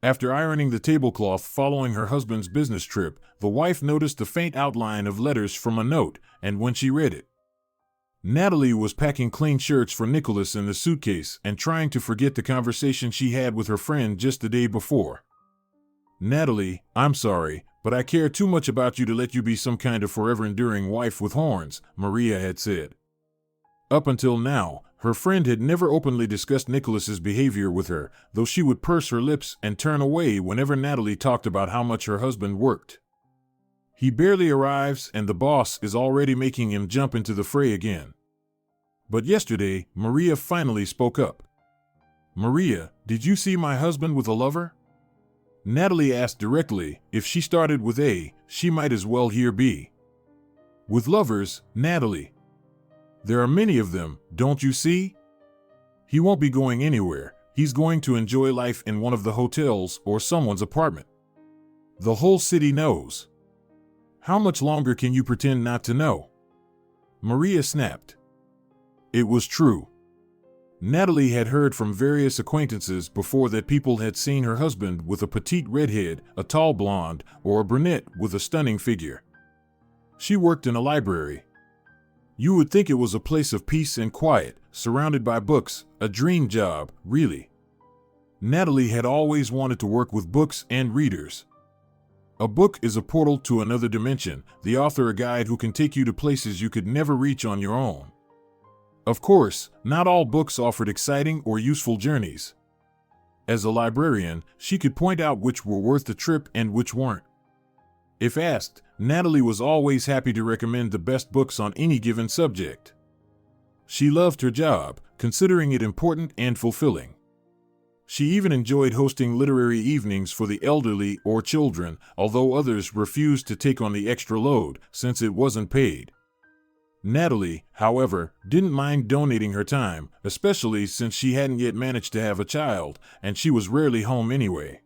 After ironing the tablecloth following her husband's business trip, the wife noticed the faint outline of letters from a note, and when she read it, Natalie was packing clean shirts for Nicholas in the suitcase and trying to forget the conversation she had with her friend just the day before. "Natalie, I'm sorry, but I care too much about you to let you be some kind of forever enduring wife with horns," Maria had said. Up until now, her friend had never openly discussed Nicholas's behavior with her, though she would purse her lips and turn away whenever Natalie talked about how much her husband worked. He barely arrives and the boss is already making him jump into the fray again. But yesterday, Maria finally spoke up. "Maria, did you see my husband with a lover?" Natalie asked directly. If she started with A, she might as well hear B. "With lovers, Natalie. There are many of them, don't you see? He won't be going anywhere. He's going to enjoy life in one of the hotels or someone's apartment. The whole city knows. How much longer can you pretend not to know?" Maria snapped. It was true. Natalie had heard from various acquaintances before that people had seen her husband with a petite redhead, a tall blonde, or a brunette with a stunning figure. She worked in a library. You would think it was a place of peace and quiet, surrounded by books, a dream job, really. Natalie had always wanted to work with books and readers. A book is a portal to another dimension, the author a guide who can take you to places you could never reach on your own. Of course, not all books offered exciting or useful journeys. As a librarian, she could point out which were worth the trip and which weren't. If asked, Natalie was always happy to recommend the best books on any given subject. She loved her job, considering it important and fulfilling. She even enjoyed hosting literary evenings for the elderly or children, although others refused to take on the extra load since it wasn't paid. Natalie, however, didn't mind donating her time, especially since she hadn't yet managed to have a child, and she was rarely home anyway.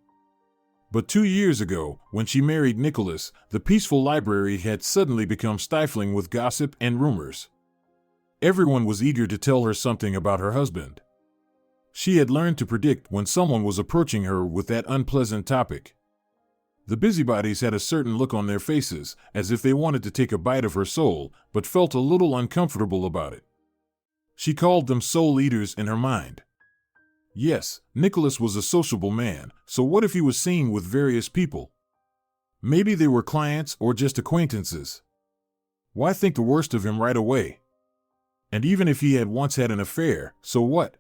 But 2 years ago, when she married Nicholas, the peaceful library had suddenly become stifling with gossip and rumors. Everyone was eager to tell her something about her husband. She had learned to predict when someone was approaching her with that unpleasant topic. The busybodies had a certain look on their faces, as if they wanted to take a bite of her soul, but felt a little uncomfortable about it. She called them soul eaters in her mind. Yes, Nicholas was a sociable man, so what if he was seen with various people? Maybe they were clients or just acquaintances. Why think the worst of him right away? And even if he had once had an affair, so what?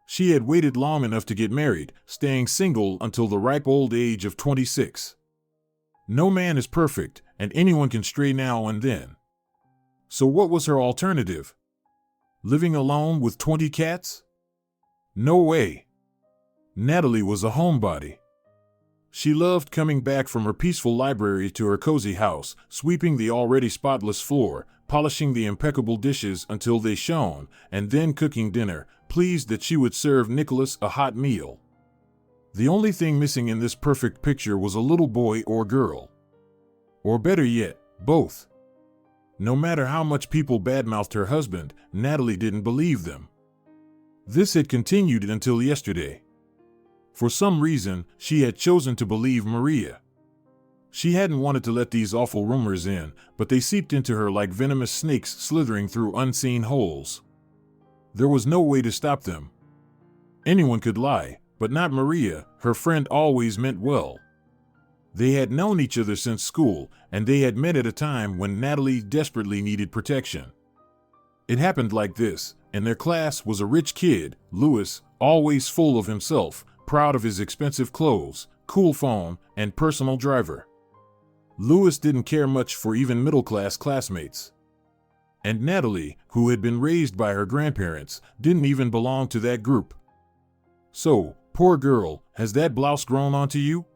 She had waited long enough to get married, staying single until the ripe old age of 26. No man is perfect, and anyone can stray now and then. So what was her alternative? Living alone with 20 cats? No way. Natalie was a homebody. She loved coming back from her peaceful library to her cozy house, sweeping the already spotless floor, polishing the impeccable dishes until they shone, and then cooking dinner, pleased that she would serve Nicholas a hot meal. The only thing missing in this perfect picture was a little boy or girl. Or better yet, both. No matter how much people badmouthed her husband, Natalie didn't believe them. This had continued until yesterday. For some reason, she had chosen to believe Maria. She hadn't wanted to let these awful rumors in, but they seeped into her like venomous snakes slithering through unseen holes. There was no way to stop them. Anyone could lie, but not Maria. Her friend always meant well. They had known each other since school, and they had met at a time when Natalie desperately needed protection. It happened like this. In their class was a rich kid, Louis, always full of himself, proud of his expensive clothes, cool phone, and personal driver. Louis didn't care much for even middle-class classmates. And Natalie, who had been raised by her grandparents, didn't even belong to that group. So, poor girl, has that blouse grown onto you?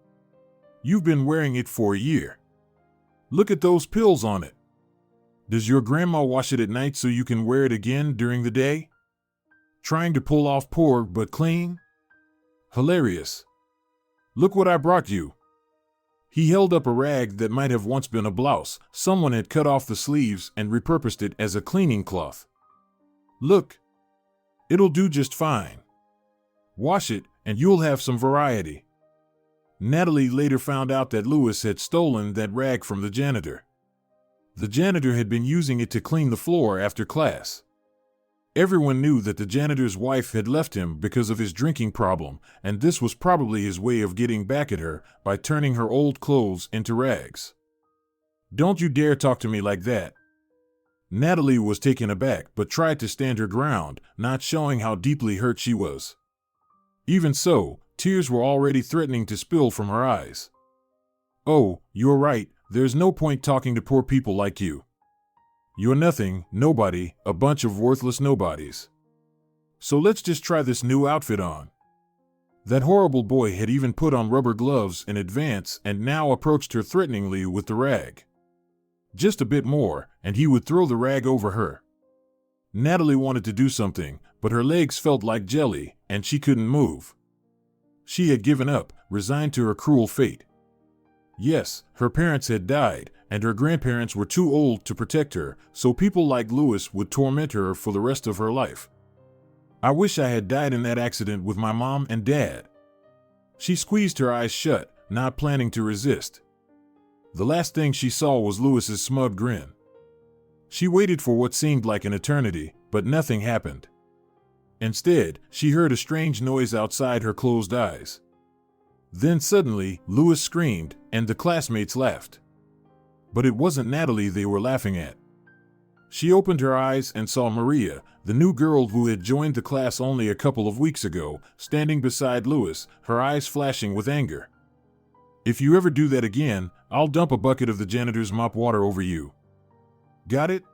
You've been wearing it for a year. Look at those pills on it. Does your grandma wash it at night so you can wear it again during the day? Trying to pull off poor but clean? Hilarious. Look what I brought you. He held up a rag that might have once been a blouse. Someone had cut off the sleeves and repurposed it as a cleaning cloth. Look. It'll do just fine. Wash it, and you'll have some variety. Natalie later found out that Louis had stolen that rag from the janitor. The janitor had been using it to clean the floor after class. Everyone knew that the janitor's wife had left him because of his drinking problem, and this was probably his way of getting back at her by turning her old clothes into rags. "Don't you dare talk to me like that." Natalie was taken aback but tried to stand her ground, not showing how deeply hurt she was. Even so, tears were already threatening to spill from her eyes. "Oh, you're right, there's no point talking to poor people like you. You're nothing, nobody, a bunch of worthless nobodies. So let's just try this new outfit on." That horrible boy had even put on rubber gloves in advance and now approached her threateningly with the rag. Just a bit more, and he would throw the rag over her. Natalie wanted to do something, but her legs felt like jelly, and she couldn't move. She had given up, resigned to her cruel fate. Yes, her parents had died, and her grandparents were too old to protect her, so people like Louis would torment her for the rest of her life. "I wish I had died in that accident with my mom and dad." She squeezed her eyes shut, not planning to resist. The last thing she saw was Louis's smug grin. She waited for what seemed like an eternity, but nothing happened. Instead, she heard a strange noise outside her closed eyes. Then suddenly, Louis screamed, and the classmates laughed. But it wasn't Natalie they were laughing at. She opened her eyes and saw Maria, the new girl who had joined the class only a couple of weeks ago, standing beside Louis, her eyes flashing with anger. "If you ever do that again, I'll dump a bucket of the janitor's mop water over you. Got it?"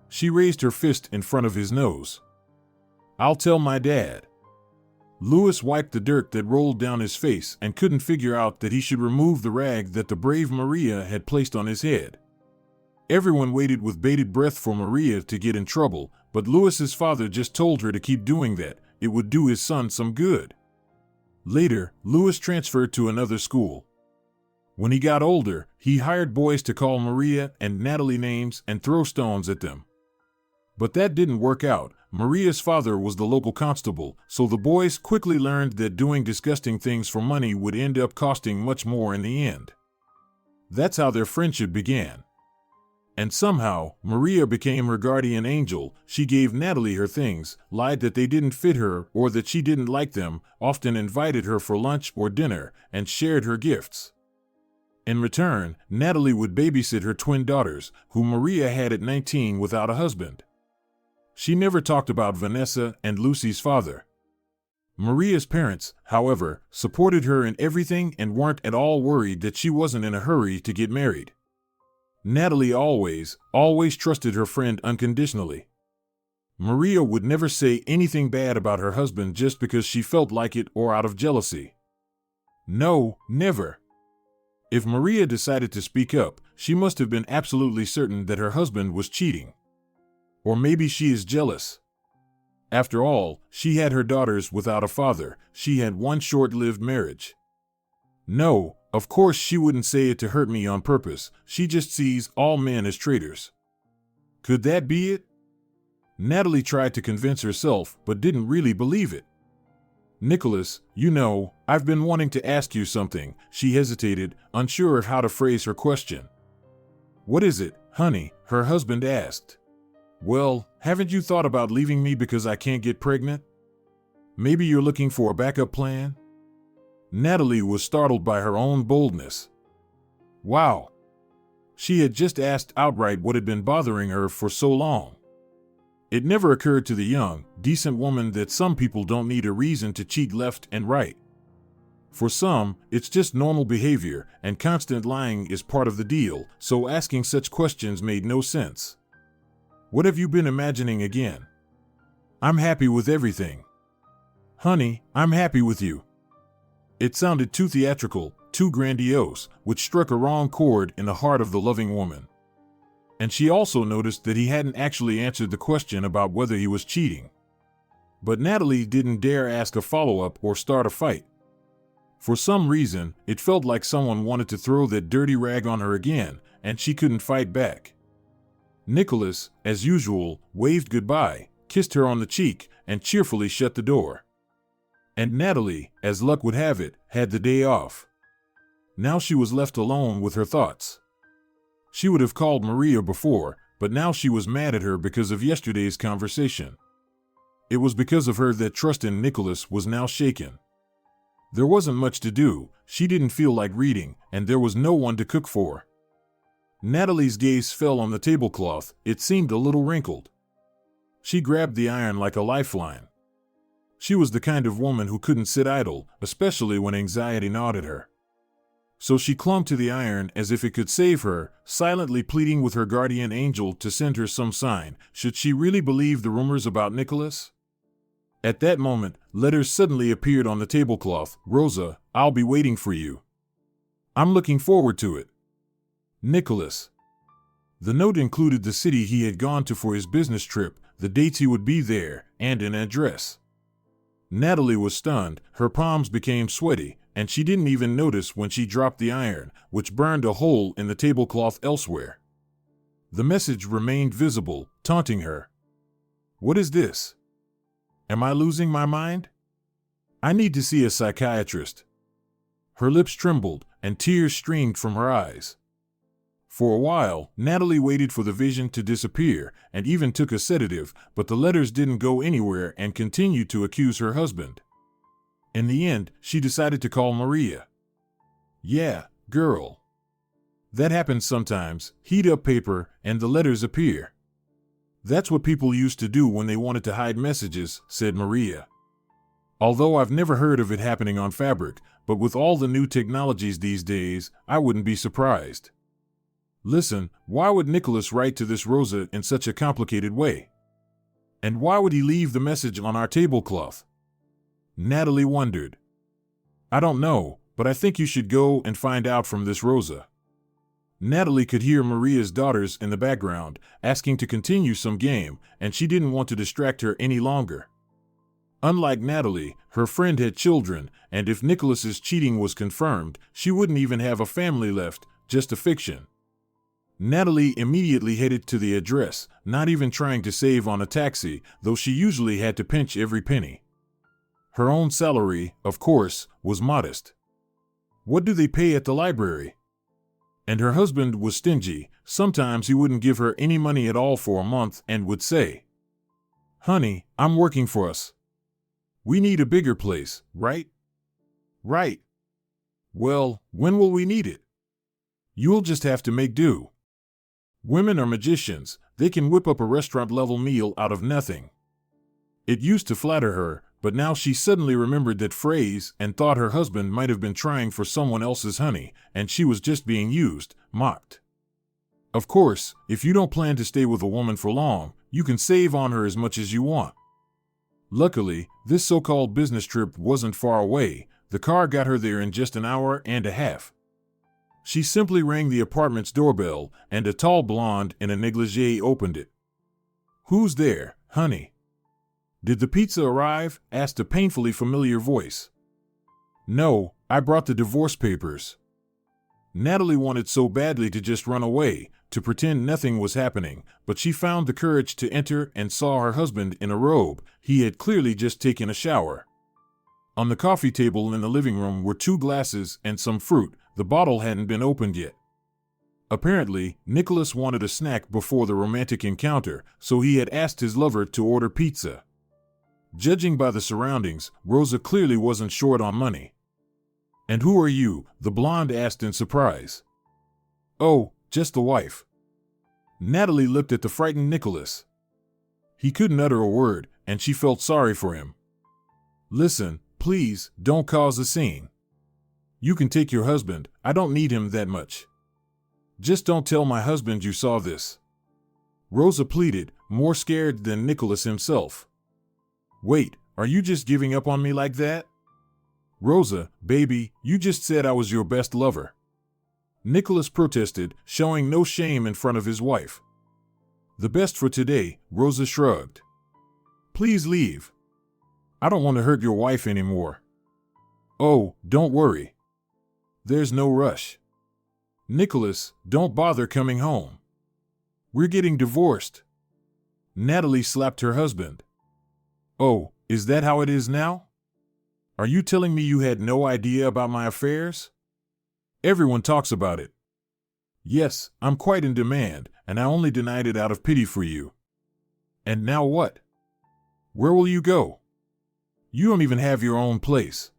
She raised her fist in front of his nose. "I'll tell my dad." Louis wiped the dirt that rolled down his face and couldn't figure out that he should remove the rag that the brave Maria had placed on his head. Everyone waited with bated breath for Maria to get in trouble, but Louis's father just told her to keep doing that. It would do his son some good. Later, Louis transferred to another school. When he got older, he hired boys to call Maria and Natalie names and throw stones at them. But that didn't work out. Maria's father was the local constable, so the boys quickly learned that doing disgusting things for money would end up costing much more in the end. That's how their friendship began. And somehow, Maria became her guardian angel. She gave Natalie her things, lied that they didn't fit her or that she didn't like them, often invited her for lunch or dinner, and shared her gifts. In return, Natalie would babysit her twin daughters, who Maria had at 19 without a husband. She never talked about Vanessa and Lucy's father. Maria's parents, however, supported her in everything and weren't at all worried that she wasn't in a hurry to get married. Natalie always trusted her friend unconditionally. Maria would never say anything bad about her husband just because she felt like it or out of jealousy. No, never. If Maria decided to speak up, she must have been absolutely certain that her husband was cheating. Or maybe she is jealous. After all, she had her daughters without a father. She had one short-lived marriage. No, of course she wouldn't say it to hurt me on purpose. She just sees all men as traitors. Could that be it? Natalie tried to convince herself, but didn't really believe it. "Nicholas, you know, I've been wanting to ask you something." She hesitated, unsure of how to phrase her question. "What is it, honey?" her husband asked. "Well, haven't you thought about leaving me because I can't get pregnant? Maybe you're looking for a backup plan?" Natalie was startled by her own boldness. Wow! She had just asked outright what had been bothering her for so long. It never occurred to the young, decent woman that some people don't need a reason to cheat left and right. For some, it's just normal behavior, and constant lying is part of the deal, so asking such questions made no sense. "What have you been imagining again?" "I'm happy with everything." "Honey, I'm happy with you." It sounded too theatrical, too grandiose, which struck a wrong chord in the heart of the loving woman. And she also noticed that he hadn't actually answered the question about whether he was cheating. But Natalie didn't dare ask a follow-up or start a fight. For some reason, it felt like someone wanted to throw that dirty rag on her again, and she couldn't fight back. Nicholas, as usual, waved goodbye, kissed her on the cheek, and cheerfully shut the door. And Natalie, as luck would have it, had the day off. Now she was left alone with her thoughts. She would have called Maria before, but now she was mad at her because of yesterday's conversation. It was because of her that trust in Nicholas was now shaken. There wasn't much to do, she didn't feel like reading, and there was no one to cook for. Natalie's gaze fell on the tablecloth, it seemed a little wrinkled. She grabbed the iron like a lifeline. She was the kind of woman who couldn't sit idle, especially when anxiety gnawed at her. So she clung to the iron as if it could save her, silently pleading with her guardian angel to send her some sign, should she really believe the rumors about Nicholas? At that moment, letters suddenly appeared on the tablecloth. Rosa, I'll be waiting for you. I'm looking forward to it. Nicholas. The note included the city he had gone to for his business trip, the dates he would be there, and an address. Natalie was stunned, her palms became sweaty, and she didn't even notice when she dropped the iron, which burned a hole in the tablecloth elsewhere. The message remained visible, taunting her. What is this? Am I losing my mind? I need to see a psychiatrist. Her lips trembled, and tears streamed from her eyes. For a while, Natalie waited for the vision to disappear, and even took a sedative, but the letters didn't go anywhere and continued to accuse her husband. In the end, she decided to call Maria. Yeah, girl. That happens sometimes. Heat up paper, and the letters appear. That's what people used to do when they wanted to hide messages, said Maria. Although I've never heard of it happening on fabric, but with all the new technologies these days, I wouldn't be surprised. Listen, why would Nicholas write to this Rosa in such a complicated way? And why would he leave the message on our tablecloth? Natalie wondered. I don't know, but I think you should go and find out from this Rosa. Natalie could hear Maria's daughters in the background, asking to continue some game, and she didn't want to distract her any longer. Unlike Natalie, her friend had children, and if Nicholas's cheating was confirmed, she wouldn't even have a family left, just a fiction. Natalie immediately headed to the address, not even trying to save on a taxi, though she usually had to pinch every penny. Her own salary, of course, was modest. What do they pay at the library? And her husband was stingy. Sometimes he wouldn't give her any money at all for a month and would say, Honey, I'm working for us. We need a bigger place, right? Right. Well, when will we need it? You'll just have to make do. Women are magicians. They can whip up a restaurant-level meal out of nothing. It used to flatter her, but now she suddenly remembered that phrase and thought her husband might have been trying for someone else's honey, and she was just being used, mocked. Of course, if you don't plan to stay with a woman for long, you can save on her as much as you want. Luckily, this so-called business trip wasn't far away. The car got her there in just an hour and a half. She simply rang the apartment's doorbell, and a tall blonde in a negligee opened it. Who's there, honey? Did the pizza arrive? Asked a painfully familiar voice. No, I brought the divorce papers. Natalie wanted so badly to just run away, to pretend nothing was happening, but she found the courage to enter and saw her husband in a robe. He had clearly just taken a shower. On the coffee table in the living room were 2 glasses and some fruit. The bottle hadn't been opened yet. Apparently, Nicholas wanted a snack before the romantic encounter, so he had asked his lover to order pizza. Judging by the surroundings, Rosa clearly wasn't short on money. And who are you? The blonde asked in surprise. Oh, just the wife. Natalie looked at the frightened Nicholas. He couldn't utter a word, and she felt sorry for him. Listen, please, don't cause a scene. You can take your husband, I don't need him that much. Just don't tell my husband you saw this. Rosa pleaded, more scared than Nicholas himself. Wait, are you just giving up on me like that? Rosa, baby, you just said I was your best lover. Nicholas protested, showing no shame in front of his wife. The best for today, Rosa shrugged. Please leave. I don't want to hurt your wife anymore. Oh, don't worry. There's no rush. Nicholas, don't bother coming home. We're getting divorced. Natalie slapped her husband. Oh, is that how it is now? Are you telling me you had no idea about my affairs? Everyone talks about it. Yes, I'm quite in demand, and I only denied it out of pity for you. And now what? Where will you go? You don't even have your own place.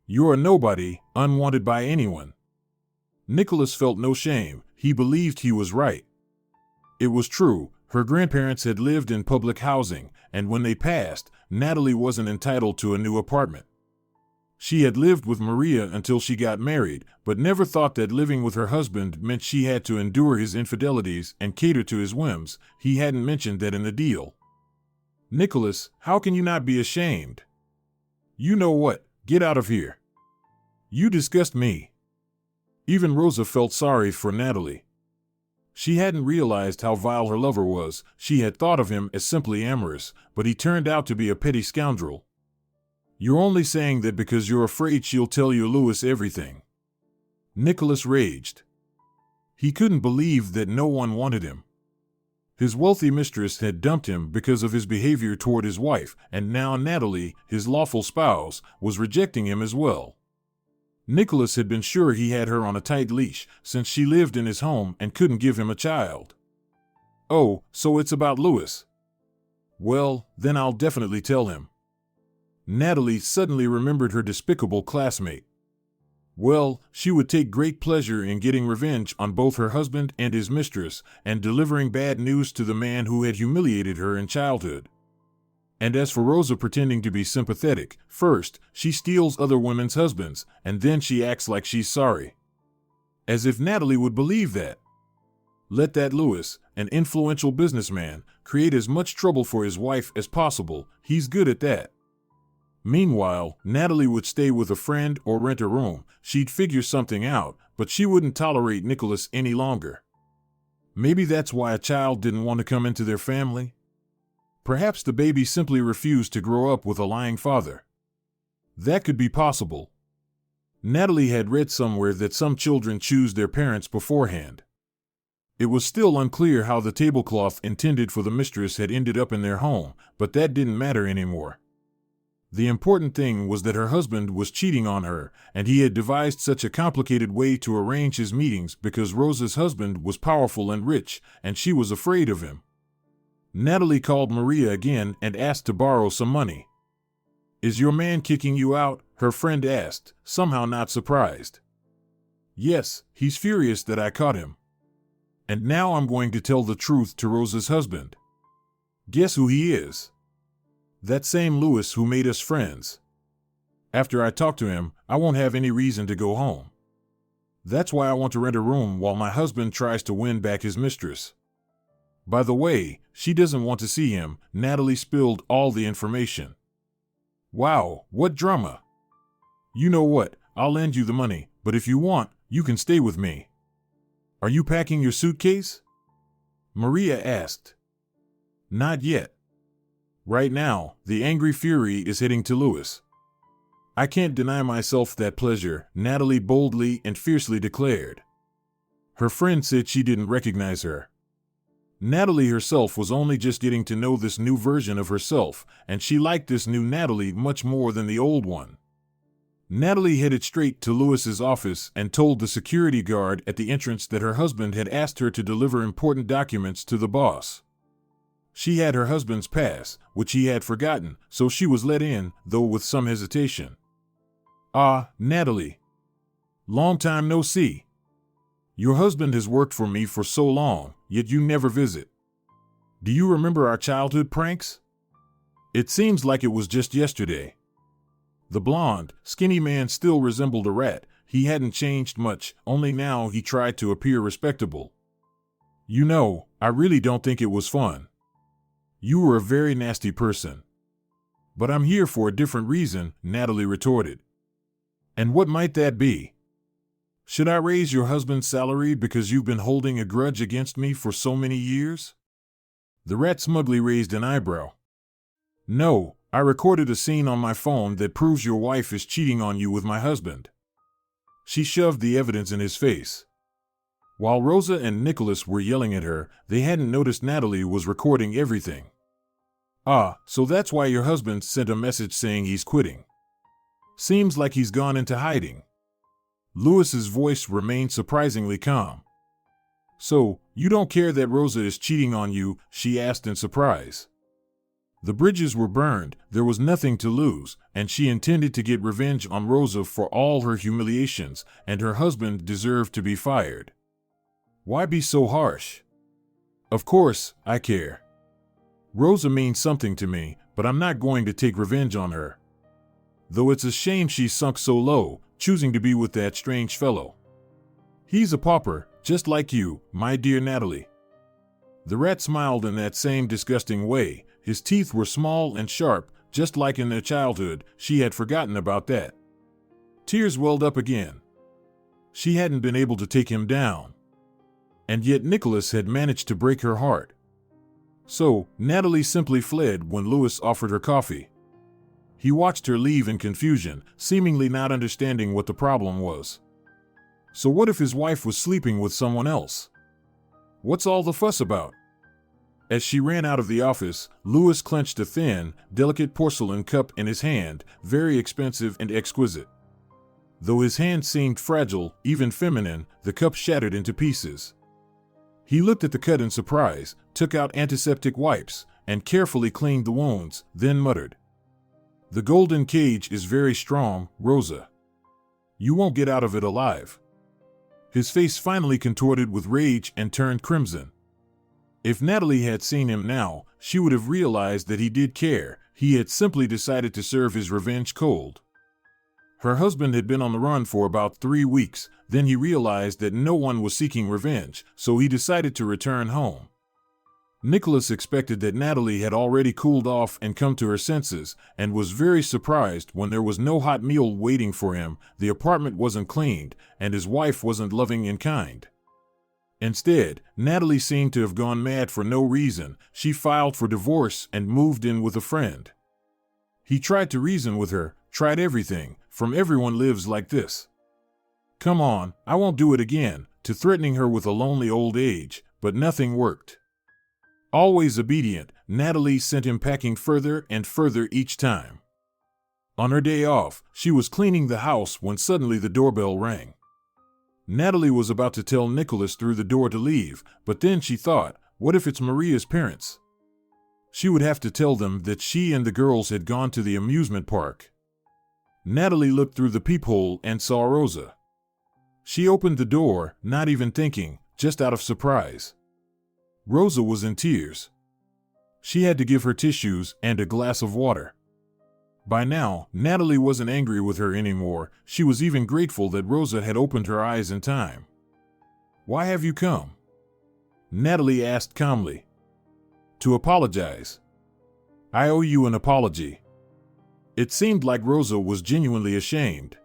You're a nobody, unwanted by anyone. Nicholas felt no shame. He believed he was right. It was true. Her grandparents had lived in public housing, and when they passed, Natalie wasn't entitled to a new apartment. She had lived with Maria until she got married, but never thought that living with her husband meant she had to endure his infidelities and cater to his whims. He hadn't mentioned that in the deal. Nicholas, how can you not be ashamed? You know what? Get out of here. You disgust me. Even Rosa felt sorry for Natalie. She hadn't realized how vile her lover was. She had thought of him as simply amorous, but he turned out to be a petty scoundrel. You're only saying that because you're afraid she'll tell your Louis everything. Nicholas raged. He couldn't believe that no one wanted him. His wealthy mistress had dumped him because of his behavior toward his wife, and now Natalie, his lawful spouse, was rejecting him as well. Nicholas had been sure he had her on a tight leash, since she lived in his home and couldn't give him a child. Oh, so it's about Louis. Well, then I'll definitely tell him. Natalie suddenly remembered her despicable classmate. Well, she would take great pleasure in getting revenge on both her husband and his mistress, and delivering bad news to the man who had humiliated her in childhood. And as for Rosa pretending to be sympathetic, first, she steals other women's husbands, and then she acts like she's sorry. As if Natalie would believe that. Let that Louis, an influential businessman, create as much trouble for his wife as possible. He's good at that. Meanwhile, Natalie would stay with a friend or rent a room. She'd figure something out, but she wouldn't tolerate Nicholas any longer. Maybe that's why a child didn't want to come into their family. Perhaps the baby simply refused to grow up with a lying father. That could be possible. Natalie had read somewhere that some children choose their parents beforehand. It was still unclear how the tablecloth intended for the mistress had ended up in their home, but that didn't matter anymore. The important thing was that her husband was cheating on her, and he had devised such a complicated way to arrange his meetings because Rosa's husband was powerful and rich, and she was afraid of him. Natalie called Maria again and asked to borrow some money. Is your man kicking you out? Her friend asked, somehow not surprised. Yes, he's furious that I caught him. And now I'm going to tell the truth to Rosa's husband. Guess who he is? That same Louis who made us friends. After I talk to him, I won't have any reason to go home. That's why I want to rent a room while my husband tries to win back his mistress. By the way, she doesn't want to see him. Natalie spilled all the information. Wow, what drama. You know what, I'll lend you the money, but if you want, you can stay with me. Are you packing your suitcase? Maria asked. Not yet. Right now, the angry fury is heading to Louis. I can't deny myself that pleasure, Natalie boldly and fiercely declared. Her friend said she didn't recognize her. Natalie herself was only just getting to know this new version of herself, and she liked this new Natalie much more than the old one. Natalie headed straight to Louis's office and told the security guard at the entrance that her husband had asked her to deliver important documents to the boss. She had her husband's pass, which he had forgotten, so she was let in, though with some hesitation. Ah, Natalie. Long time no see. Your husband has worked for me for so long, yet you never visit. Do you remember our childhood pranks? It seems like it was just yesterday. The blond, skinny man still resembled a rat. He hadn't changed much, only now he tried to appear respectable. You know, I really don't think it was fun. You were a very nasty person. But I'm here for a different reason, Natalie retorted. And what might that be? Should I raise your husband's salary because you've been holding a grudge against me for so many years? The rat smugly raised an eyebrow. No, I recorded a scene on my phone that proves your wife is cheating on you with my husband. She shoved the evidence in his face. While Rosa and Nicholas were yelling at her, they hadn't noticed Natalie was recording everything. Ah, so that's why your husband sent a message saying he's quitting. Seems like he's gone into hiding. Lewis's voice remained surprisingly calm. So, you don't care that Rosa is cheating on you? She asked in surprise. The bridges were burned, there was nothing to lose, and she intended to get revenge on Rosa for all her humiliations, and her husband deserved to be fired. Why be so harsh? Of course, I care. Rosa means something to me, but I'm not going to take revenge on her. Though it's a shame she's sunk so low, choosing to be with that strange fellow. He's a pauper, just like you, my dear Natalie. The rat smiled in that same disgusting way. His teeth were small and sharp, just like in their childhood. She had forgotten about that. Tears welled up again. She hadn't been able to take him down. And yet Nicholas had managed to break her heart. So, Natalie simply fled when Lewis offered her coffee. He watched her leave in confusion, seemingly not understanding what the problem was. So what if his wife was sleeping with someone else? What's all the fuss about? As she ran out of the office, Lewis clenched a thin, delicate porcelain cup in his hand, very expensive and exquisite. Though his hand seemed fragile, even feminine, the cup shattered into pieces. He looked at the cut in surprise, took out antiseptic wipes, and carefully cleaned the wounds, then muttered, "The golden cage is very strong, Rosa. You won't get out of it alive." His face finally contorted with rage and turned crimson. If Natalie had seen him now, she would have realized that he did care. He had simply decided to serve his revenge cold. Her husband had been on the run for about 3 weeks, then he realized that no one was seeking revenge, so he decided to return home. Nicholas expected that Natalie had already cooled off and come to her senses, and was very surprised when there was no hot meal waiting for him, the apartment wasn't cleaned, and his wife wasn't loving and kind. Instead, Natalie seemed to have gone mad for no reason. She filed for divorce and moved in with a friend. He tried to reason with her, tried everything, from everyone lives like this. Come on, I won't do it again, to threatening her with a lonely old age, but nothing worked. Always obedient, Natalie sent him packing further and further each time. On her day off, she was cleaning the house when suddenly the doorbell rang. Natalie was about to tell Nicholas through the door to leave, but then she thought, what if it's Maria's parents? She would have to tell them that she and the girls had gone to the amusement park. Natalie looked through the peephole and saw Rosa. She opened the door, not even thinking, just out of surprise. Rosa was in tears. She had to give her tissues and a glass of water. By now, Natalie wasn't angry with her anymore. She was even grateful that Rosa had opened her eyes in time. Why have you come? Natalie asked calmly. To apologize. I owe you an apology. It seemed like Rosa was genuinely ashamed.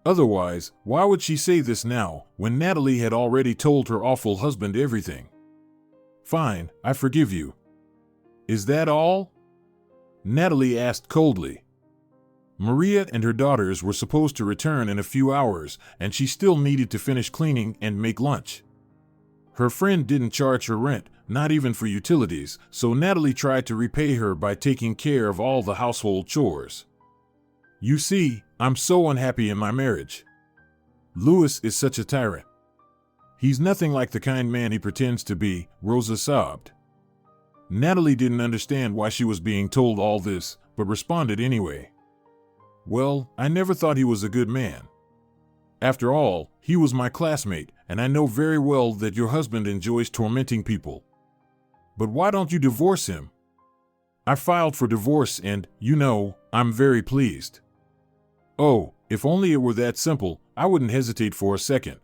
Otherwise, why would she say this now, when Natalie had already told her awful husband everything? Fine, I forgive you. Is that all? Natalie asked coldly. Maria and her daughters were supposed to return in a few hours, and she still needed to finish cleaning and make lunch. Her friend didn't charge her rent, not even for utilities, so Natalie tried to repay her by taking care of all the household chores. You see, I'm so unhappy in my marriage. Lewis is such a tyrant. He's nothing like the kind man he pretends to be, Rosa sobbed. Natalie didn't understand why she was being told all this, but responded anyway. Well, I never thought he was a good man. After all, he was my classmate, and I know very well that your husband enjoys tormenting people. But why don't you divorce him? I filed for divorce and, I'm very pleased. Oh, if only it were that simple, I wouldn't hesitate for a second.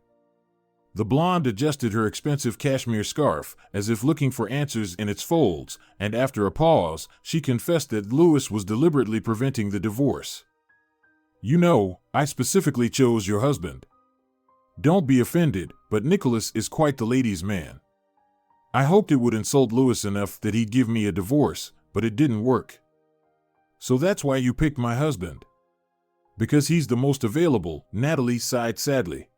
The blonde adjusted her expensive cashmere scarf, as if looking for answers in its folds, and after a pause, she confessed that Lewis was deliberately preventing the divorce. I specifically chose your husband. Don't be offended, but Nicholas is quite the ladies' man. I hoped it would insult Lewis enough that he'd give me a divorce, but it didn't work. So that's why you picked my husband. Because he's the most available, Natalie sighed sadly.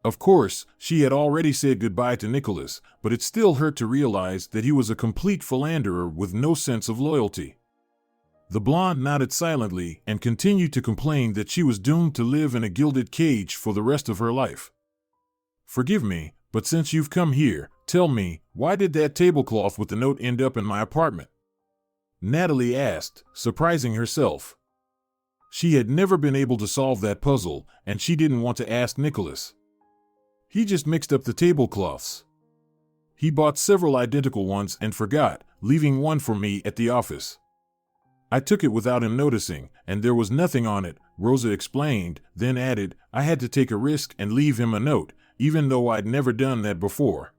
Of course, she had already said goodbye to Nicholas, but it still hurt to realize that he was a complete philanderer with no sense of loyalty. The blonde nodded silently and continued to complain that she was doomed to live in a gilded cage for the rest of her life. Forgive me, but since you've come here, tell me, why did that tablecloth with the note end up in my apartment? Natalie asked, surprising herself. She had never been able to solve that puzzle, and she didn't want to ask Nicholas. He just mixed up the tablecloths. He bought several identical ones and forgot, leaving one for me at the office. I took it without him noticing, and there was nothing on it, Rosa explained, then added, I had to take a risk and leave him a note, even though I'd never done that before.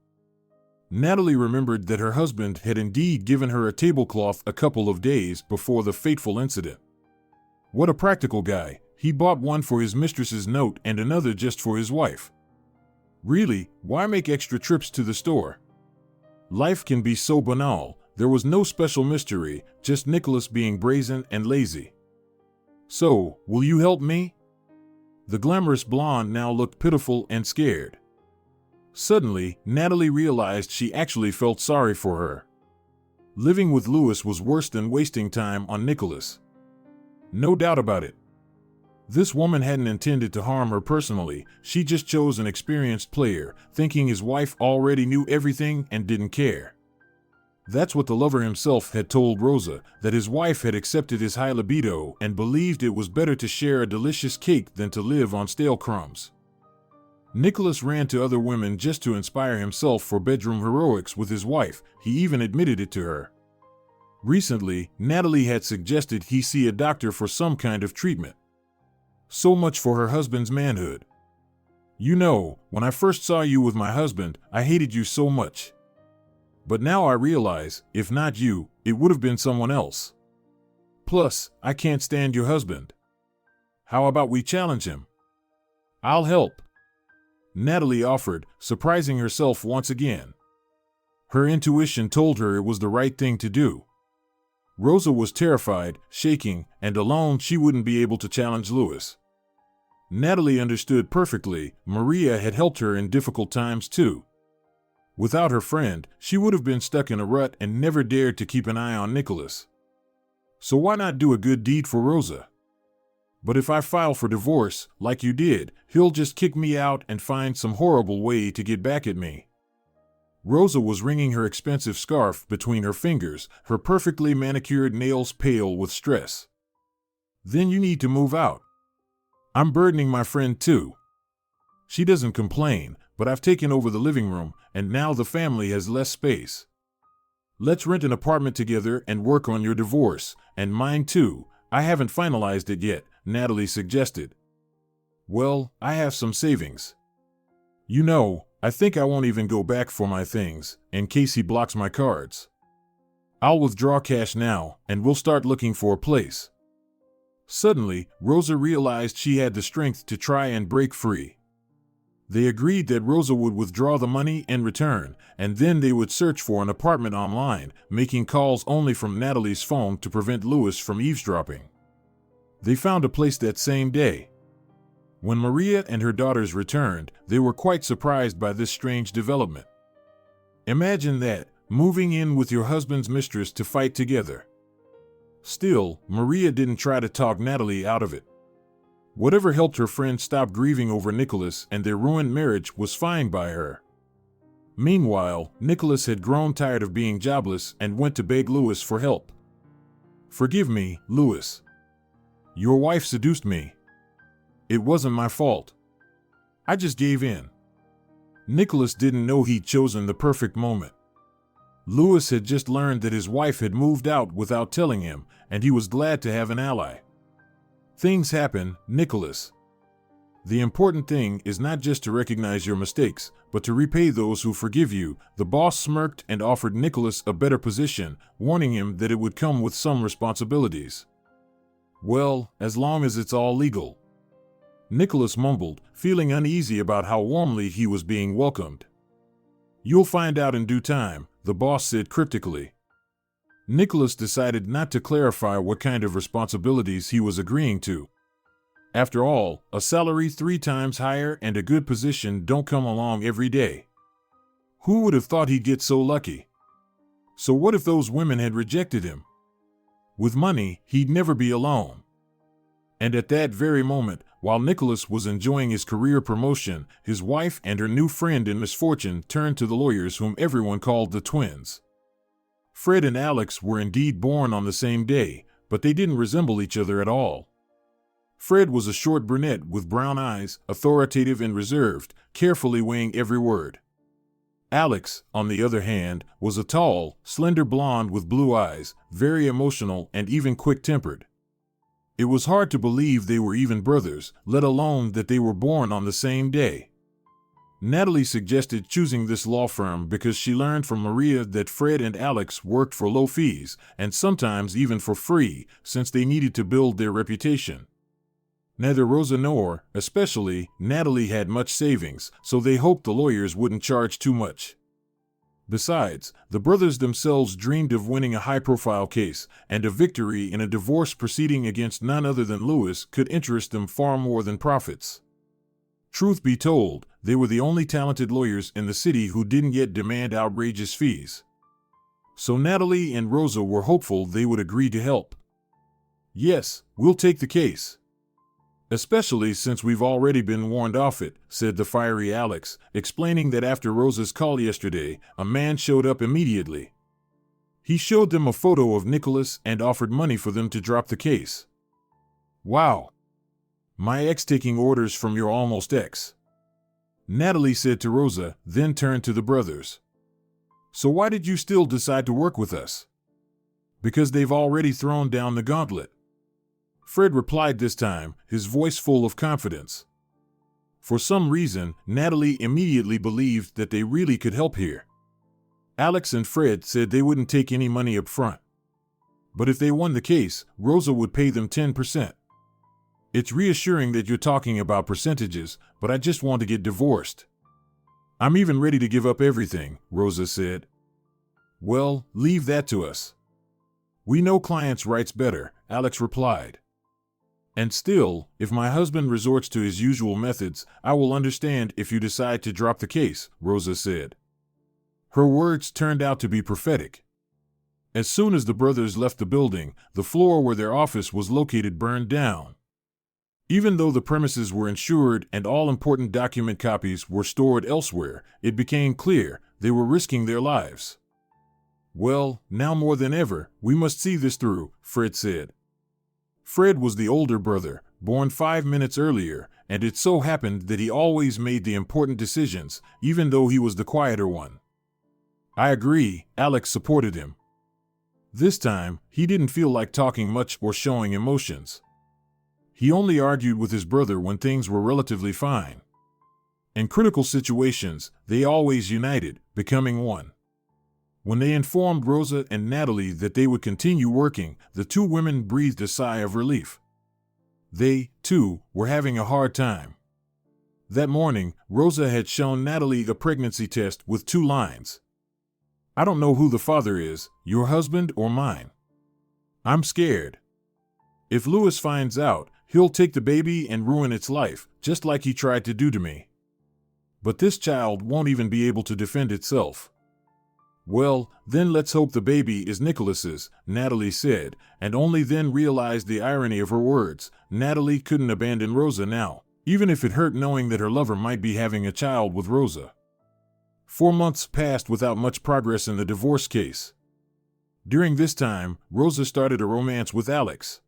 Natalie remembered that her husband had indeed given her a tablecloth a couple of days before the fateful incident. What a practical guy. He bought one for his mistress's note and another just for his wife. Really, why make extra trips to the store? Life can be so banal. There was no special mystery, just Nicholas being brazen and lazy. So, will you help me? The glamorous blonde now looked pitiful and scared. Suddenly, Natalie realized she actually felt sorry for her. Living with Louis was worse than wasting time on Nicholas. No doubt about it. This woman hadn't intended to harm her personally, she just chose an experienced player, thinking his wife already knew everything and didn't care. That's what the lover himself had told Rosa, that his wife had accepted his high libido and believed it was better to share a delicious cake than to live on stale crumbs. Nicholas ran to other women just to inspire himself for bedroom heroics with his wife, he even admitted it to her. Recently, Natalie had suggested he see a doctor for some kind of treatment. So much for her husband's manhood. You know, when I first saw you with my husband, I hated you so much. But now I realize, if not you, it would have been someone else. Plus, I can't stand your husband. How about we challenge him? I'll help. Natalie offered, surprising herself once again. Her intuition told her it was the right thing to do. Rosa was terrified, shaking, and alone she wouldn't be able to challenge Louis. Natalie understood perfectly. Maria had helped her in difficult times too. Without her friend, she would have been stuck in a rut and never dared to keep an eye on Nicholas. So why not do a good deed for Rosa? But if I file for divorce, like you did, he'll just kick me out and find some horrible way to get back at me. Rosa was wringing her expensive scarf between her fingers, her perfectly manicured nails pale with stress. Then you need to move out. I'm burdening my friend too. She doesn't complain, but I've taken over the living room, and now the family has less space. Let's rent an apartment together and work on your divorce, and mine too. I haven't finalized it yet, Natalie suggested. Well, I have some savings. You know, I think I won't even go back for my things, in case he blocks my cards. I'll withdraw cash now, and we'll start looking for a place. Suddenly, Rosa realized she had the strength to try and break free. They agreed that Rosa would withdraw the money and return, and then they would search for an apartment online, making calls only from Natalie's phone to prevent Louis from eavesdropping. They found a place that same day. When Maria and her daughters returned, they were quite surprised by this strange development. Imagine that, moving in with your husband's mistress to fight together. Still, Maria didn't try to talk Natalie out of it. Whatever helped her friend stop grieving over Nicholas and their ruined marriage was fine by her. Meanwhile, Nicholas had grown tired of being jobless and went to beg Louis for help. Forgive me, Louis. Your wife seduced me. It wasn't my fault. I just gave in. Nicholas didn't know he'd chosen the perfect moment. Louis had just learned that his wife had moved out without telling him, and he was glad to have an ally. Things happen, Nicholas. The important thing is not just to recognize your mistakes, but to repay those who forgive you. The boss smirked and offered Nicholas a better position, warning him that it would come with some responsibilities. Well, as long as it's all legal. Nicholas mumbled, feeling uneasy about how warmly he was being welcomed. You'll find out in due time, the boss said cryptically. Nicholas decided not to clarify what kind of responsibilities he was agreeing to. After all, a salary 3 times higher and a good position don't come along every day. Who would have thought he'd get so lucky? So what if those women had rejected him? With money, he'd never be alone. And at that very moment, while Nicholas was enjoying his career promotion, his wife and her new friend in misfortune turned to the lawyers whom everyone called the twins. Fred and Alex were indeed born on the same day, but they didn't resemble each other at all. Fred was a short brunette with brown eyes, authoritative and reserved, carefully weighing every word. Alex, on the other hand, was a tall, slender blonde with blue eyes, very emotional and even quick-tempered. It was hard to believe they were even brothers, let alone that they were born on the same day. Natalie suggested choosing this law firm because she learned from Maria that Fred and Alex worked for low fees, and sometimes even for free, since they needed to build their reputation. Neither Rosa nor, especially, Natalie had much savings, so they hoped the lawyers wouldn't charge too much. Besides, the brothers themselves dreamed of winning a high-profile case, and a victory in a divorce proceeding against none other than Louis could interest them far more than profits. Truth be told, they were the only talented lawyers in the city who didn't yet demand outrageous fees. So Natalie and Rosa were hopeful they would agree to help. "Yes, we'll take the case. Especially since we've already been warned off it," said the fiery Alex, explaining that after Rosa's call yesterday, a man showed up immediately. He showed them a photo of Nicholas and offered money for them to drop the case. "Wow. My ex taking orders from your almost ex," Natalie said to Rosa, then turned to the brothers. "So why did you still decide to work with us?" "Because they've already thrown down the gauntlet," Fred replied this time, his voice full of confidence. For some reason, Natalie immediately believed that they really could help here. Alex and Fred said they wouldn't take any money up front. But if they won the case, Rosa would pay them 10%. "It's reassuring that you're talking about percentages, but I just want to get divorced. I'm even ready to give up everything," Rosa said. "Well, leave that to us. We know clients' rights better," Alex replied. "And still, if my husband resorts to his usual methods, I will understand if you decide to drop the case," Rosa said. Her words turned out to be prophetic. As soon as the brothers left the building, the floor where their office was located burned down. Even though the premises were insured and all important document copies were stored elsewhere, it became clear they were risking their lives. "Well, now more than ever, we must see this through," Fred said. Fred was the older brother, born 5 minutes earlier, and it so happened that he always made the important decisions, even though he was the quieter one. "I agree," Alex supported him. This time, he didn't feel like talking much or showing emotions. He only argued with his brother when things were relatively fine. In critical situations, they always united, becoming one. When they informed Rosa and Natalie that they would continue working, the two women breathed a sigh of relief. They, too, were having a hard time. That morning, Rosa had shown Natalie a pregnancy test with 2 lines. "I don't know who the father is, your husband or mine. I'm scared. If Louis finds out, he'll take the baby and ruin its life, just like he tried to do to me. But this child won't even be able to defend itself." "Well, then let's hope the baby is Nicholas's," Natalie said, and only then realized the irony of her words. Natalie couldn't abandon Rosa now, even if it hurt knowing that her lover might be having a child with Rosa. 4 months passed without much progress in the divorce case. During this time, Rosa started a romance with Alex.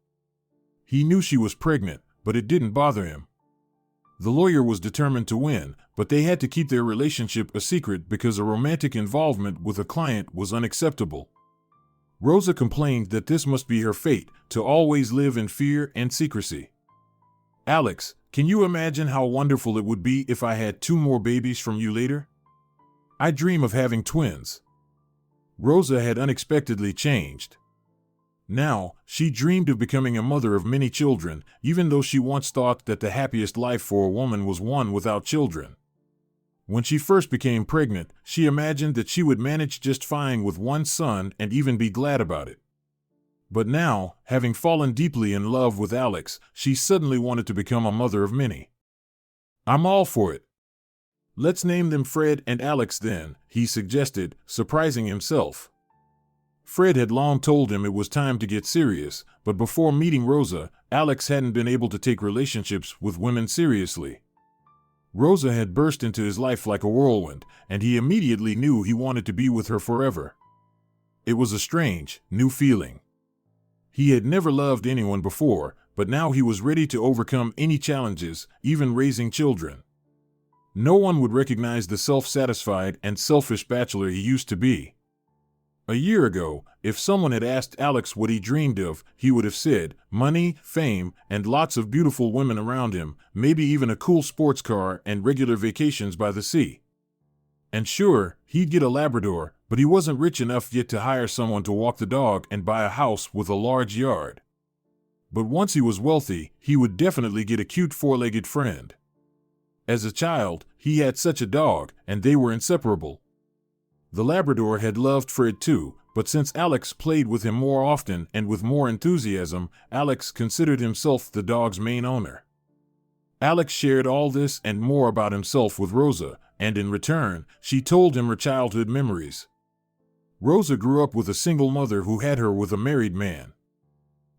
He knew she was pregnant, but it didn't bother him. The lawyer was determined to win, but they had to keep their relationship a secret because a romantic involvement with a client was unacceptable. Rosa complained that this must be her fate, to always live in fear and secrecy. "Alex, can you imagine how wonderful it would be if I had 2 more babies from you later? I dream of having twins." Rosa had unexpectedly changed. Now, she dreamed of becoming a mother of many children, even though she once thought that the happiest life for a woman was one without children. When she first became pregnant, she imagined that she would manage just fine with 1 son and even be glad about it. But now, having fallen deeply in love with Alex, she suddenly wanted to become a mother of many. "I'm all for it. Let's name them Fred and Alex then," he suggested, surprising himself. Fred had long told him it was time to get serious, but before meeting Rosa, Alex hadn't been able to take relationships with women seriously. Rosa had burst into his life like a whirlwind, and he immediately knew he wanted to be with her forever. It was a strange, new feeling. He had never loved anyone before, but now he was ready to overcome any challenges, even raising children. No one would recognize the self-satisfied and selfish bachelor he used to be. A year ago, if someone had asked Alex what he dreamed of, he would have said, money, fame, and lots of beautiful women around him, maybe even a cool sports car and regular vacations by the sea. And sure, he'd get a Labrador, but he wasn't rich enough yet to hire someone to walk the dog and buy a house with a large yard. But once he was wealthy, he would definitely get a cute four-legged friend. As a child, he had such a dog, and they were inseparable. The Labrador had loved Fred too, but since Alex played with him more often and with more enthusiasm, Alex considered himself the dog's main owner. Alex shared all this and more about himself with Rosa, and in return, she told him her childhood memories. Rosa grew up with a single mother who had her with a married man.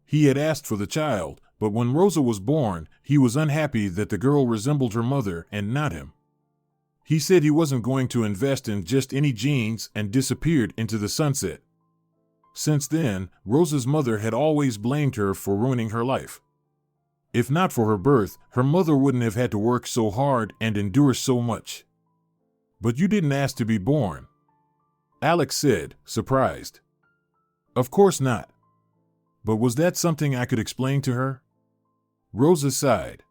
He had asked for the child, but when Rosa was born, he was unhappy that the girl resembled her mother and not him. He said he wasn't going to invest in just any genes and disappeared into the sunset. Since then, Rosa's mother had always blamed her for ruining her life. If not for her birth, her mother wouldn't have had to work so hard and endure so much. But you didn't ask to be born, Alex said, surprised. Of course not. But was that something I could explain to her? Rosa sighed.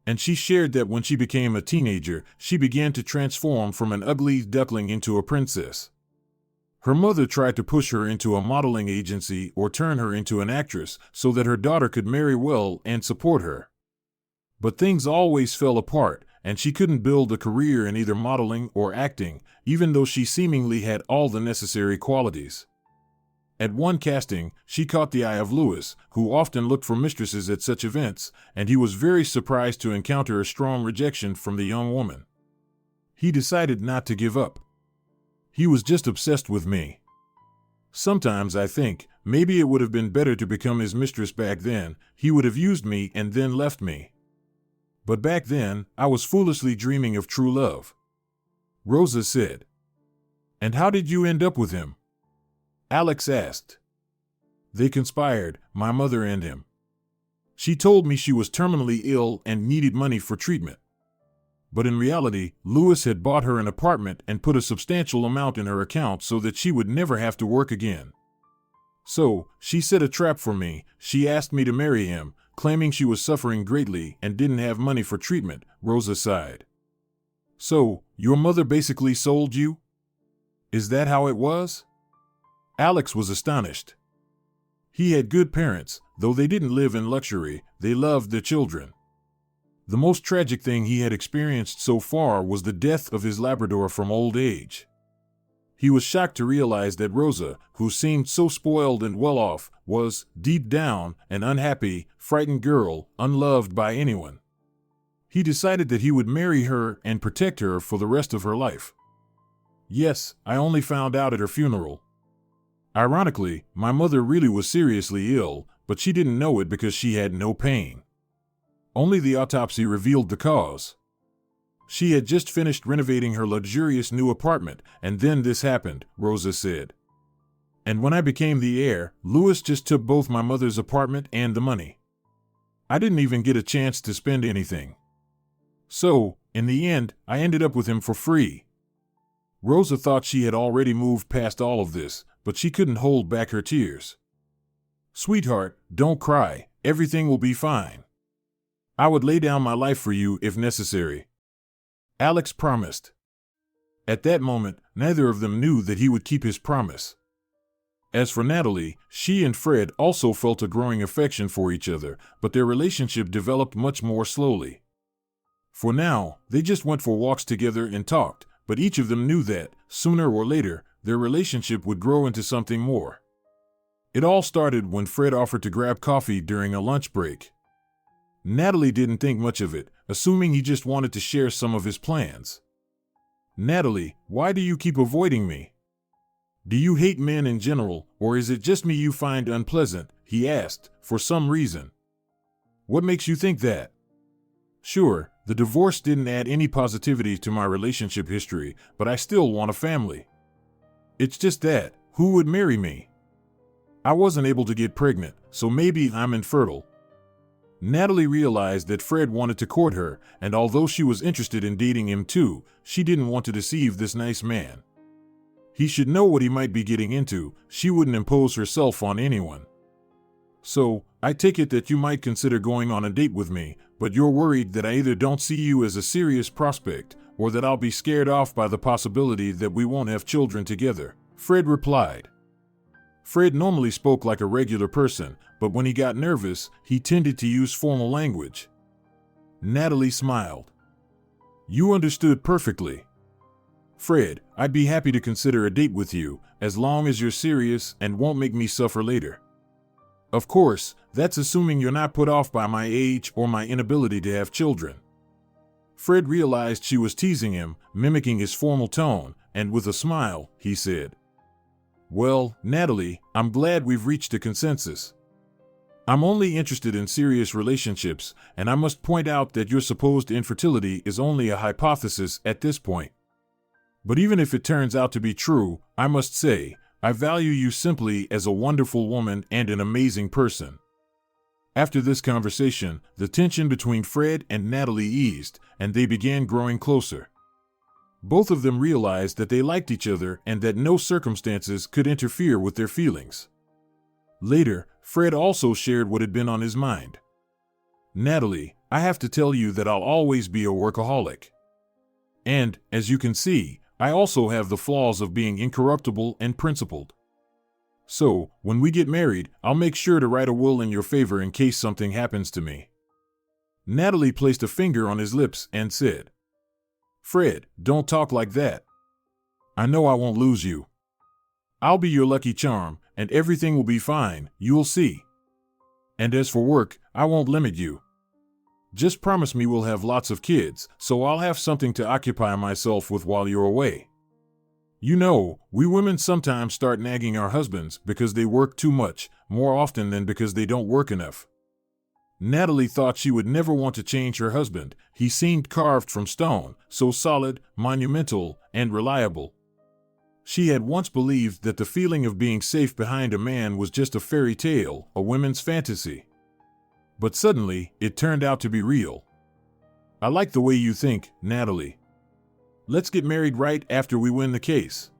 And she shared that when she became a teenager, she began to transform from an ugly duckling into a princess. Her mother tried to push her into a modeling agency or turn her into an actress so that her daughter could marry well and support her. But things always fell apart, and she couldn't build a career in either modeling or acting, even though she seemingly had all the necessary qualities. At one casting, she caught the eye of Louis, who often looked for mistresses at such events, and he was very surprised to encounter a strong rejection from the young woman. He decided not to give up. He was just obsessed with me. Sometimes I think, maybe it would have been better to become his mistress back then. He would have used me and then left me. But back then, I was foolishly dreaming of true love. Rosa said. And how did you end up with him? Alex asked. They conspired, my mother and him. She told me she was terminally ill and needed money for treatment. But in reality, Louis had bought her an apartment and put a substantial amount in her account so that she would never have to work again. So, she set a trap for me. She asked me to marry him, claiming she was suffering greatly and didn't have money for treatment, Rosa sighed. So, your mother basically sold you? Is that how it was? Alex was astonished. He had good parents, though they didn't live in luxury, they loved their children. The most tragic thing he had experienced so far was the death of his Labrador from old age. He was shocked to realize that Rosa, who seemed so spoiled and well off, was, deep down, an unhappy, frightened girl, unloved by anyone. He decided that he would marry her and protect her for the rest of her life. Yes, I only found out at her funeral. Ironically, my mother really was seriously ill, but she didn't know it because she had no pain. Only the autopsy revealed the cause. She had just finished renovating her luxurious new apartment, and then this happened, Rosa said. And when I became the heir, Louis just took both my mother's apartment and the money. I didn't even get a chance to spend anything. So, in the end, I ended up with him for free. Rosa thought she had already moved past all of this, but she couldn't hold back her tears. Sweetheart, don't cry, everything will be fine. I would lay down my life for you if necessary. Alex promised. At that moment, neither of them knew that he would keep his promise. As for Natalie, she and Fred also felt a growing affection for each other, but their relationship developed much more slowly. For now, they just went for walks together and talked, but each of them knew that, sooner or later, their relationship would grow into something more. It all started when Fred offered to grab coffee during a lunch break. Natalie didn't think much of it, assuming he just wanted to share some of his plans. Natalie, why do you keep avoiding me? Do you hate men in general, or is it just me you find unpleasant? He asked, for some reason. What makes you think that? Sure, the divorce didn't add any positivity to my relationship history, but I still want a family. It's just that, who would marry me? I wasn't able to get pregnant, so maybe I'm infertile. Natalie realized that Fred wanted to court her, and although she was interested in dating him too, she didn't want to deceive this nice man. He should know what he might be getting into. She wouldn't impose herself on anyone. So, I take it that you might consider going on a date with me, but you're worried that I either don't see you as a serious prospect, or that I'll be scared off by the possibility that we won't have children together, Fred replied. Fred normally spoke like a regular person, but when he got nervous, he tended to use formal language. Natalie smiled. You understood perfectly. Fred, I'd be happy to consider a date with you, as long as you're serious and won't make me suffer later. Of course, that's assuming you're not put off by my age or my inability to have children. Fred realized she was teasing him, mimicking his formal tone, and with a smile, he said, Well, Natalie, I'm glad we've reached a consensus. I'm only interested in serious relationships, and I must point out that your supposed infertility is only a hypothesis at this point. But even if it turns out to be true, I must say, I value you simply as a wonderful woman and an amazing person. After this conversation, the tension between Fred and Natalie eased, and they began growing closer. Both of them realized that they liked each other and that no circumstances could interfere with their feelings. Later, Fred also shared what had been on his mind. Natalie, I have to tell you that I'll always be a workaholic. And, as you can see, I also have the flaws of being incorruptible and principled. So, when we get married, I'll make sure to write a will in your favor in case something happens to me. Natalie placed a finger on his lips and said, Fred, don't talk like that. I know I won't lose you. I'll be your lucky charm, and everything will be fine, you'll see. And as for work, I won't limit you. Just promise me we'll have lots of kids, so I'll have something to occupy myself with while you're away. You know, we women sometimes start nagging our husbands because they work too much, more often than because they don't work enough. Natalie thought she would never want to change her husband. He seemed carved from stone, so solid, monumental, and reliable. She had once believed that the feeling of being safe behind a man was just a fairy tale, a woman's fantasy. But suddenly, it turned out to be real. I like the way you think, Natalie. Let's get married right after we win the case.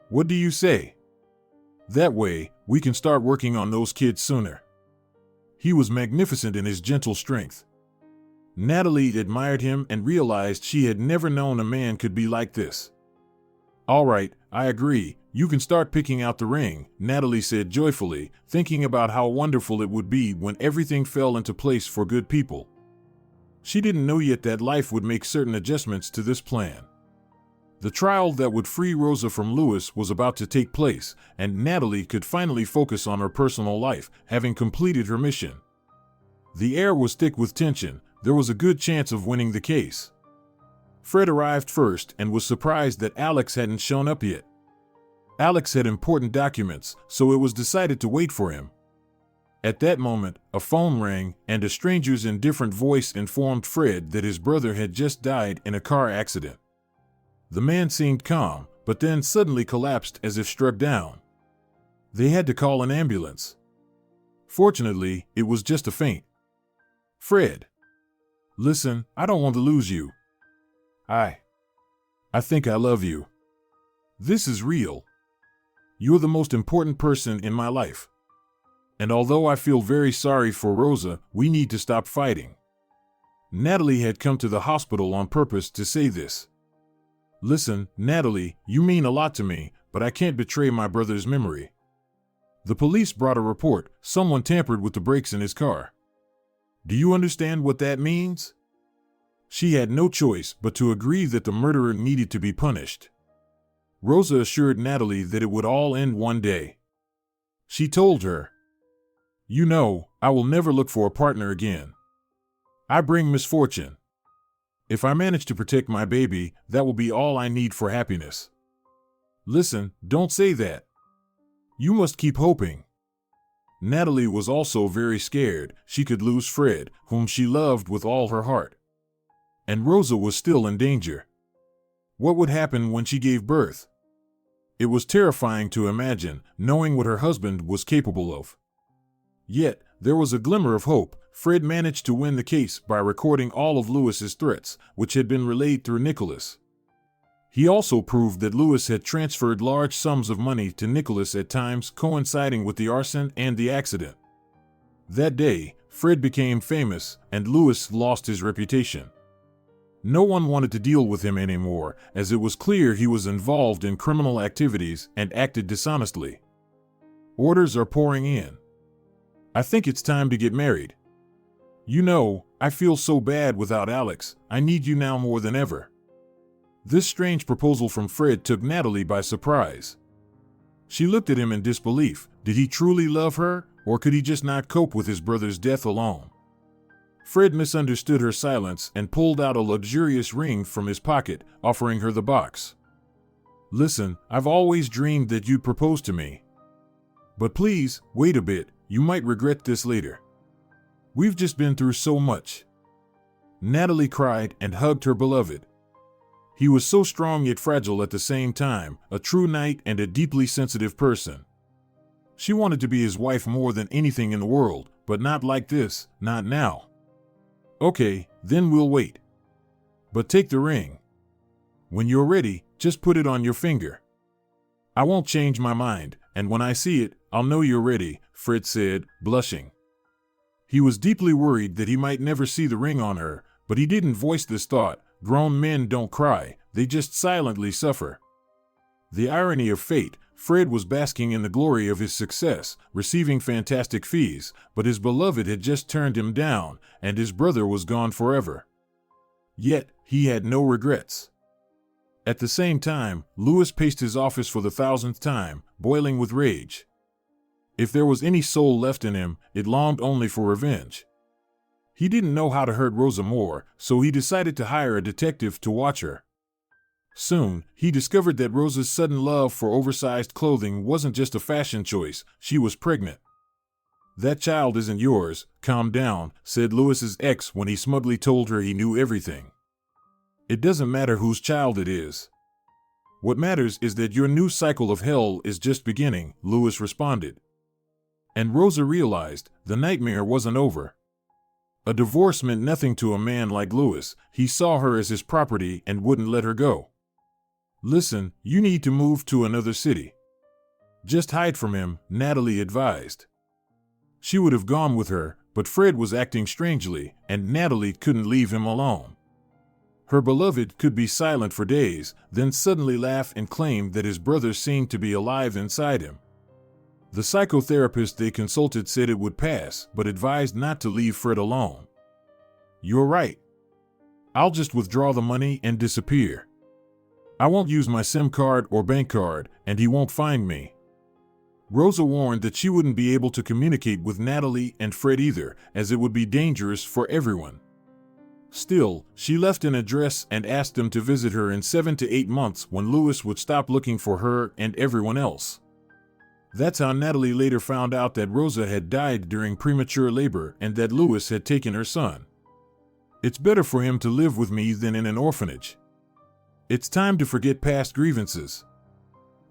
What do you say? That way, we can start working on those kids sooner. He was magnificent in his gentle strength. Natalie admired him and realized she had never known a man could be like this. All right, I agree. You can start picking out the ring, Natalie said joyfully, thinking about how wonderful it would be when everything fell into place for good people. She didn't know yet that life would make certain adjustments to this plan. The trial that would free Rosa from Lewis was about to take place, and Natalie could finally focus on her personal life, having completed her mission. The air was thick with tension. There was a good chance of winning the case. Fred arrived first and was surprised that Alex hadn't shown up yet. Alex had important documents, so it was decided to wait for him. At that moment, a phone rang, and a stranger's indifferent voice informed Fred that his brother had just died in a car accident. The man seemed calm, but then suddenly collapsed as if struck down. They had to call an ambulance. Fortunately, it was just a faint. Fred. Listen, I don't want to lose you. I think I love you. This is real. You're the most important person in my life. And although I feel very sorry for Rosa, we need to stop fighting. Natalie had come to the hospital on purpose to say this. Listen, Natalie, you mean a lot to me, but I can't betray my brother's memory. The police brought a report. Someone tampered with the brakes in his car. Do you understand what that means? She had no choice but to agree that the murderer needed to be punished. Rosa assured Natalie that it would all end one day. She told her, You know, I will never look for a partner again. I bring misfortune. If I manage to protect my baby, that will be all I need for happiness. Listen, don't say that. You must keep hoping. Natalie was also very scared she could lose Fred, whom she loved with all her heart. And Rosa was still in danger. What would happen when she gave birth? It was terrifying to imagine, knowing what her husband was capable of. Yet, there was a glimmer of hope. Fred managed to win the case by recording all of Lewis's threats, which had been relayed through Nicholas. He also proved that Lewis had transferred large sums of money to Nicholas at times coinciding with the arson and the accident. That day, Fred became famous, and Lewis lost his reputation. No one wanted to deal with him anymore, as it was clear he was involved in criminal activities and acted dishonestly. Orders are pouring in. I think it's time to get married. You know, I feel so bad without Alex. I need you now more than ever. This strange proposal from Fred took Natalie by surprise. She looked at him in disbelief. Did he truly love her, or could he just not cope with his brother's death alone? Fred misunderstood her silence and pulled out a luxurious ring from his pocket, offering her the box. Listen, I've always dreamed that you'd propose to me. But please, wait a bit, you might regret this later. We've just been through so much. Natalie cried and hugged her beloved. He was so strong yet fragile at the same time, a true knight and a deeply sensitive person. She wanted to be his wife more than anything in the world, but not like this, not now. Okay, then we'll wait. But take the ring. When you're ready, just put it on your finger. I won't change my mind, and when I see it, I'll know you're ready, Fred said, blushing. He was deeply worried that he might never see the ring on her, but he didn't voice this thought. Grown men don't cry, they just silently suffer. The irony of fate, Fred was basking in the glory of his success, receiving fantastic fees, but his beloved had just turned him down, and his brother was gone forever. Yet, he had no regrets. At the same time, Lewis paced his office for the 1000th time, boiling with rage. If there was any soul left in him, it longed only for revenge. He didn't know how to hurt Rosa more, so he decided to hire a detective to watch her. Soon, he discovered that Rosa's sudden love for oversized clothing wasn't just a fashion choice, she was pregnant. That child isn't yours, calm down, said Lewis's ex when he smugly told her he knew everything. It doesn't matter whose child it is. What matters is that your new cycle of hell is just beginning, Lewis responded. And Rosa realized the nightmare wasn't over. A divorce meant nothing to a man like Lewis. He saw her as his property and wouldn't let her go. Listen, you need to move to another city. Just hide from him, Natalie advised. She would have gone with her, but Fred was acting strangely, and Natalie couldn't leave him alone. Her beloved could be silent for days, then suddenly laugh and claim that his brother seemed to be alive inside him. The psychotherapist they consulted said it would pass, but advised not to leave Fred alone. You're right. I'll just withdraw the money and disappear. I won't use my SIM card or bank card, and he won't find me. Rosa warned that she wouldn't be able to communicate with Natalie and Fred either, as it would be dangerous for everyone. Still, she left an address and asked them to visit her in 7 to 8 months when Lewis would stop looking for her and everyone else. That's how Natalie later found out that Rosa had died during premature labor and that Lewis had taken her son. It's better for him to live with me than in an orphanage. It's time to forget past grievances,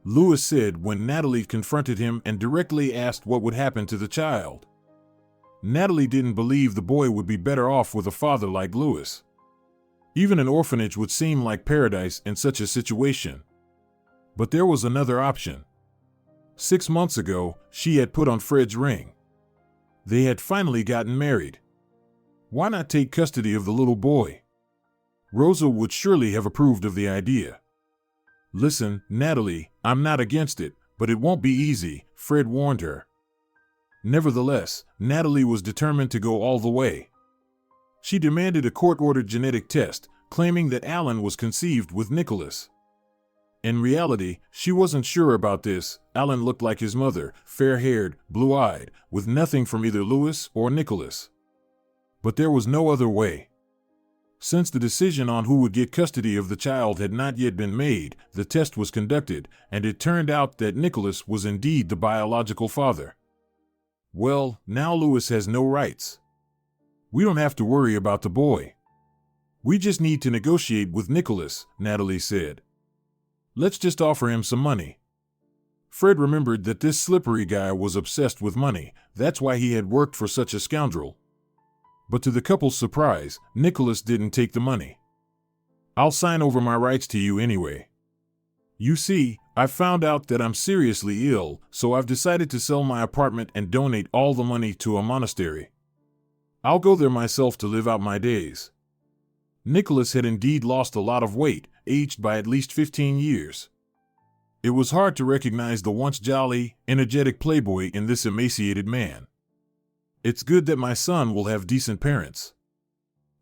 Lewis said when Natalie confronted him and directly asked what would happen to the child. Natalie didn't believe the boy would be better off with a father like Lewis. Even an orphanage would seem like paradise in such a situation. But there was another option. 6 months ago, she had put on Fred's ring. They had finally gotten married. Why not take custody of the little boy? Rosa would surely have approved of the idea. Listen, Natalie, I'm not against it, but it won't be easy, Fred warned her. Nevertheless, Natalie was determined to go all the way. She demanded a court-ordered genetic test, claiming that Alan was conceived with Nicholas. In reality, she wasn't sure about this. Alan looked like his mother, fair-haired, blue-eyed, with nothing from either Lewis or Nicholas. But there was no other way. Since the decision on who would get custody of the child had not yet been made, the test was conducted, and it turned out that Nicholas was indeed the biological father. Well, now Louis has no rights. We don't have to worry about the boy. We just need to negotiate with Nicholas, Natalie said. Let's just offer him some money. Fred remembered that this slippery guy was obsessed with money. That's why he had worked for such a scoundrel. But to the couple's surprise, Nicholas didn't take the money. I'll sign over my rights to you anyway. You see, I've found out that I'm seriously ill, so I've decided to sell my apartment and donate all the money to a monastery. I'll go there myself to live out my days. Nicholas had indeed lost a lot of weight, aged by at least 15 years. It was hard to recognize the once jolly, energetic playboy in this emaciated man. It's good that my son will have decent parents.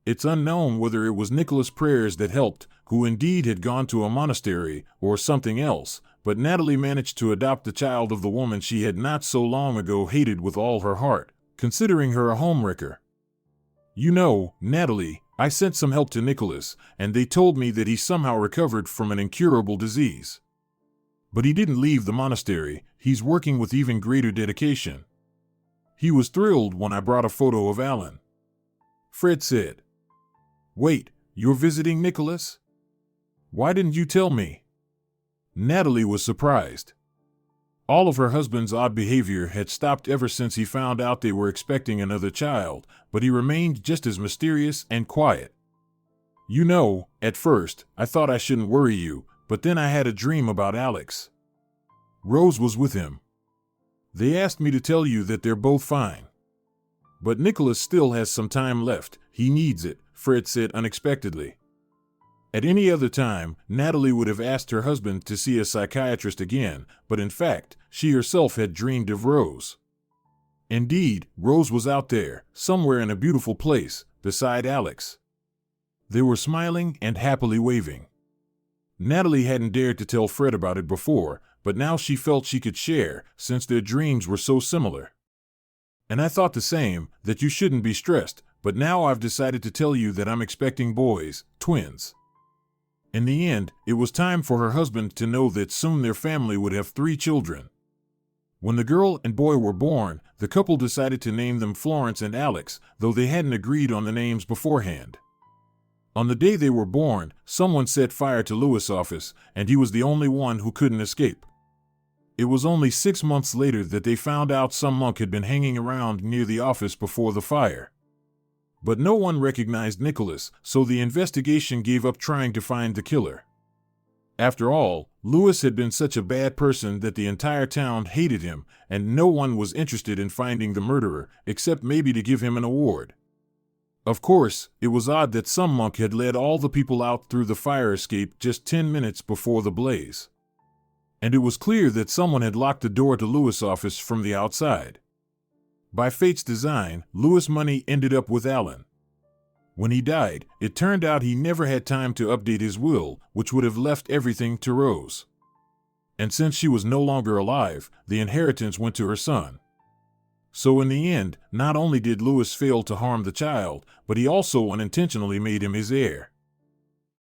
It's unknown whether it was Nicholas' prayers that helped, who indeed had gone to a monastery, or something else, but Natalie managed to adopt the child of the woman she had not so long ago hated with all her heart, considering her a homewrecker. You know, Natalie, I sent some help to Nicholas, and they told me that he somehow recovered from an incurable disease. But he didn't leave the monastery. He's working with even greater dedication. He was thrilled when I brought a photo of Alan. Fred said. Wait, you're visiting Nicholas? Why didn't you tell me? Natalie was surprised. All of her husband's odd behavior had stopped ever since he found out they were expecting another child, but he remained just as mysterious and quiet. You know, at first, I thought I shouldn't worry you, but then I had a dream about Alex. Rose was with him. They asked me to tell you that they're both fine. But Nicholas still has some time left. He needs it, Fred said unexpectedly. At any other time, Natalie would have asked her husband to see a psychiatrist again, but in fact, she herself had dreamed of Rose. Indeed, Rose was out there, somewhere in a beautiful place, beside Alex. They were smiling and happily waving. Natalie hadn't dared to tell Fred about it before, but now she felt she could share, since their dreams were so similar. And I thought the same, that you shouldn't be stressed, but now I've decided to tell you that I'm expecting boys, twins. In the end, it was time for her husband to know that soon their family would have 3 children. When the girl and boy were born, the couple decided to name them Florence and Alex, though they hadn't agreed on the names beforehand. On the day they were born, someone set fire to Louis' office, and he was the only one who couldn't escape. It was only 6 months later that they found out some monk had been hanging around near the office before the fire. But no one recognized Nicholas, so the investigation gave up trying to find the killer. After all, Louis had been such a bad person that the entire town hated him, and no one was interested in finding the murderer, except maybe to give him an award. Of course, it was odd that some monk had led all the people out through the fire escape just 10 minutes before the blaze. And it was clear that someone had locked the door to Louis' office from the outside. By fate's design, Louis' money ended up with Alan. When he died, it turned out he never had time to update his will, which would have left everything to Rose. And since she was no longer alive, the inheritance went to her son. So in the end, not only did Louis fail to harm the child, but he also unintentionally made him his heir.